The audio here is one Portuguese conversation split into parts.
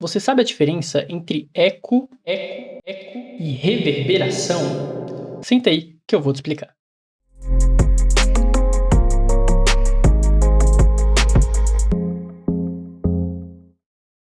Você sabe a diferença entre eco, eco e reverberação? Senta aí que eu vou te explicar.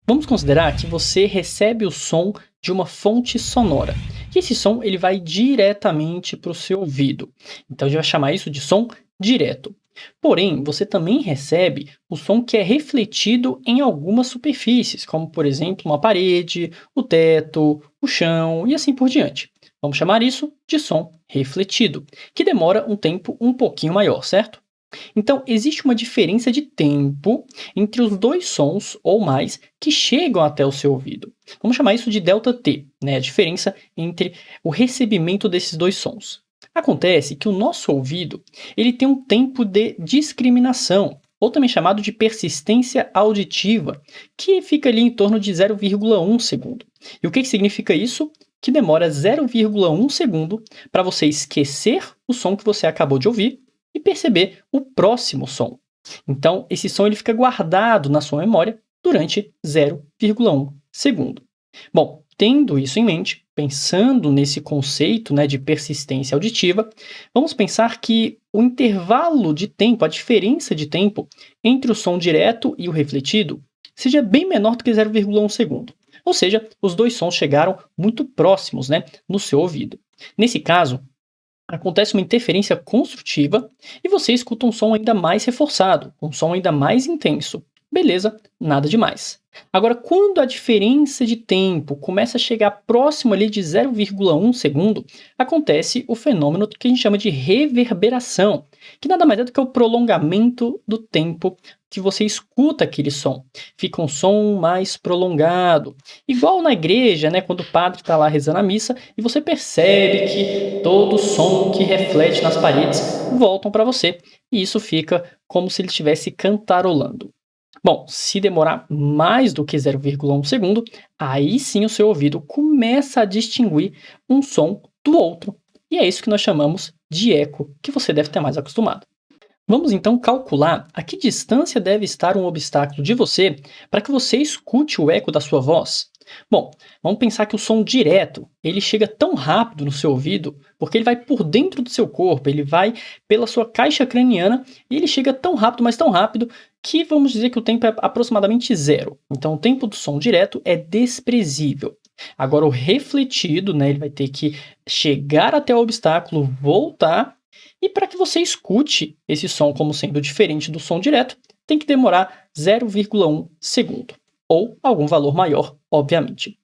Vamos considerar que você recebe o som de uma fonte sonora. E esse som ele vai diretamente para o seu ouvido. Então a gente vai chamar isso de som direto. Porém, você também recebe o som que é refletido em algumas superfícies, como por exemplo uma parede, o teto, o chão e assim por diante. Vamos chamar isso de som refletido, que demora um tempo um pouquinho maior, certo? Então, existe uma diferença de tempo entre os dois sons ou mais que chegam até o seu ouvido. Vamos chamar isso de delta T, né? A diferença entre o recebimento desses dois sons. Acontece que o nosso ouvido ele tem um tempo de discriminação, ou também chamado de persistência auditiva, que fica ali em torno de 0,1 segundo. E o que significa isso? Que demora 0,1 segundo para você esquecer o som que você acabou de ouvir e perceber o próximo som. Então, esse som ele fica guardado na sua memória durante 0,1 segundo. Bom, tendo isso em mente, pensando nesse conceito, né, de persistência auditiva, vamos pensar que o intervalo de tempo, a diferença de tempo entre o som direto e o refletido, seja bem menor do que 0,1 segundo. Ou seja, os dois sons chegaram muito próximos, né, no seu ouvido. Nesse caso, acontece uma interferência construtiva e você escuta um som ainda mais reforçado, um som ainda mais intenso. Beleza, nada demais. Agora, quando a diferença de tempo começa a chegar próximo ali de 0,1 segundo, acontece o fenômeno que a gente chama de reverberação, que nada mais é do que o prolongamento do tempo que você escuta aquele som. Fica um som mais prolongado. Igual na igreja, né, quando o padre está lá rezando a missa e você percebe que todo som que reflete nas paredes voltam para você. E isso fica como se ele estivesse cantarolando. Bom, se demorar mais do que 0,1 segundo, aí sim o seu ouvido começa a distinguir um som do outro. E é isso que nós chamamos de eco, que você deve ter mais acostumado. Vamos então calcular a que distância deve estar um obstáculo de você para que você escute o eco da sua voz. Bom, vamos pensar que o som direto, ele chega tão rápido no seu ouvido, porque ele vai por dentro do seu corpo, ele vai pela sua caixa craniana e ele chega tão rápido, mas tão rápido, que vamos dizer que o tempo é aproximadamente zero. Então o tempo do som direto é desprezível. Agora o refletido, né, ele vai ter que chegar até o obstáculo, voltar, e para que você escute esse som como sendo diferente do som direto, tem que demorar 0,1 segundo, ou algum valor maior, obviamente.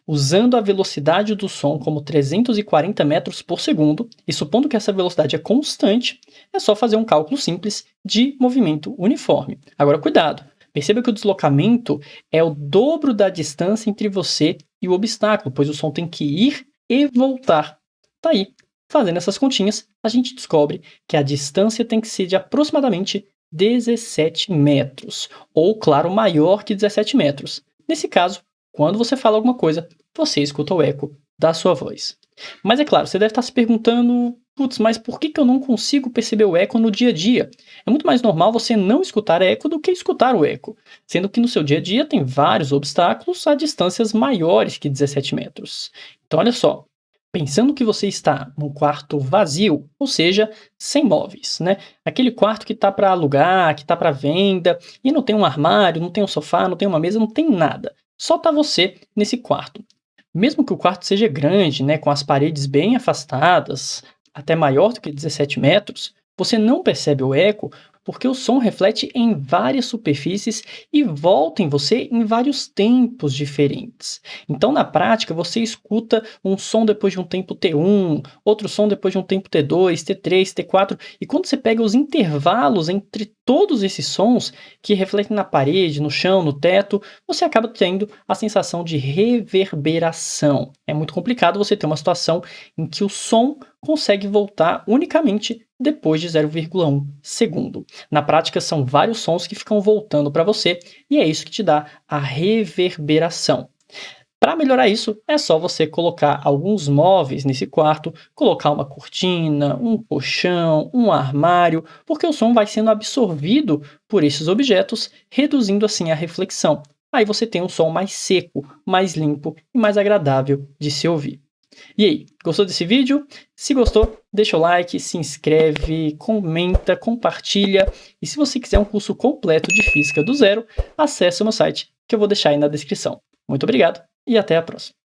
Usando a velocidade do som como 340 metros por segundo, e supondo que essa velocidade é constante, é só fazer um cálculo simples de movimento uniforme. Agora, cuidado! Perceba que o deslocamento é o dobro da distância entre você e o obstáculo, pois o som tem que ir e voltar. Tá aí. Fazendo essas continhas, a gente descobre que a distância tem que ser de aproximadamente 17 metros, ou, claro, maior que 17 metros. Nesse caso, quando você fala alguma coisa, você escuta o eco da sua voz. Mas é claro, você deve estar se perguntando, putz, mas por que eu não consigo perceber o eco no dia a dia? É muito mais normal você não escutar eco do que escutar o eco, sendo que no seu dia a dia tem vários obstáculos a distâncias maiores que 17 metros. Então, olha só. Pensando que você está num quarto vazio, ou seja, sem móveis, né? Aquele quarto que está para alugar, que está para venda, e não tem um armário, não tem um sofá, não tem uma mesa, não tem nada. Só está você nesse quarto. Mesmo que o quarto seja grande, né, com as paredes bem afastadas, até maior do que 17 metros, você não percebe o eco porque o som reflete em várias superfícies e volta em você em vários tempos diferentes. Então, na prática, você escuta um som depois de um tempo T1, outro som depois de um tempo T2, T3, T4, e quando você pega os intervalos entre todos esses sons que refletem na parede, no chão, no teto, você acaba tendo a sensação de reverberação. É muito complicado você ter uma situação em que o som consegue voltar unicamente depois de 0,1 segundo. Na prática, são vários sons que ficam voltando para você e é isso que te dá a reverberação. Para melhorar isso, é só você colocar alguns móveis nesse quarto, colocar uma cortina, um colchão, um armário, porque o som vai sendo absorvido por esses objetos, reduzindo assim a reflexão. aí você tem um som mais seco, mais limpo e mais agradável de se ouvir. E aí, gostou desse vídeo? Se gostou, deixa o like, se inscreve, comenta, compartilha. E se você quiser um curso completo de física do zero, acesse o meu site, que eu vou deixar aí na descrição. Muito obrigado e até a próxima.